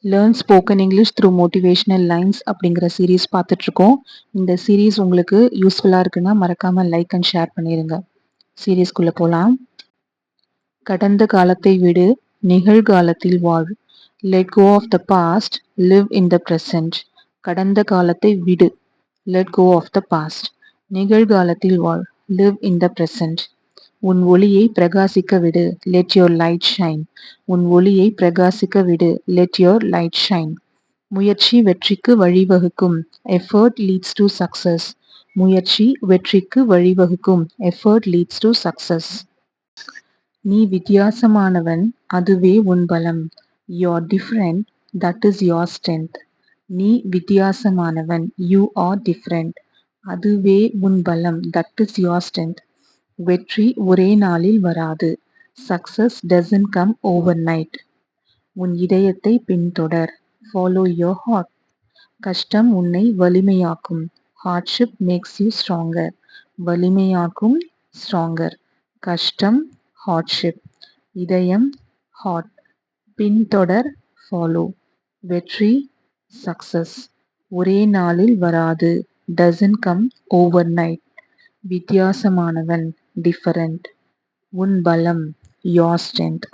Learn spoken English through motivational lines அப்படிங்கிற series பார்த்துட்ருக்கோம். இந்த சீரீஸ் உங்களுக்கு யூஸ்ஃபுல்லாக இருக்குன்னா மறக்காமல் லைக் அண்ட் ஷேர் பண்ணிடுங்க. சீரீஸ்குள்ளே போகலாம். கடந்த காலத்தை விடு, நிகழ்காலத்தில் வாழ். Let go of the past, live in the present. கடந்த காலத்தை விடு, let go of the past. நிகழ்காலத்தில் வாழ், லிவ் இன் த ப்ரெசன்ட். உன் ஒளியை பிரகாசிக்க விடு, லெட் யோர் லைட் ஷைன். உன் ஒளியை பிரகாசிக்க விடு, லெட் யோர் லைட் ஷைன். முயற்சி வெற்றிக்கு வழிவகுக்கும், எஃபர்ட் லீட்ஸ் டு சக்சஸ். முயற்சி வெற்றிக்கு வழிவகுக்கும், எஃபர்ட் லீட்ஸ் டு சக்சஸ். நீ வித்தியாசமானவன், அதுவே உன் பலம். You are different, that is your strength. நீ வித்தியாசமானவன், யூ ஆர் டிஃப்ரெண்ட், அதுவே உன் பலம், தட் இஸ் யோர் ஸ்ட்ரென்த். வெற்றி ஒரே நாளில் வராது. Success doesn't come overnight. உன் இதயத்தை பின்தொடர், ஃபாலோ யோர் ஹார்ட். கஷ்டம் உன்னை வலிமையாக்கும், ஹார்ட்ஷிப் மேக்ஸ் யூ ஸ்ட்ராங்கர். வலிமையாக்கும், ஸ்ட்ராங்கர். கஷ்டம் ஹார்ட்ஷிப், இதயம் ஹார்ட், பின்தொடர் ஃபாலோ. வெற்றி சக்சஸ் ஒரே நாளில் வராது, டசன்ட் கம் ஓவர் நைட். வித்தியாசமானவன், டிஃபரண்ட். உன் பலம், யோர் ஸ்ட்ரென்த்.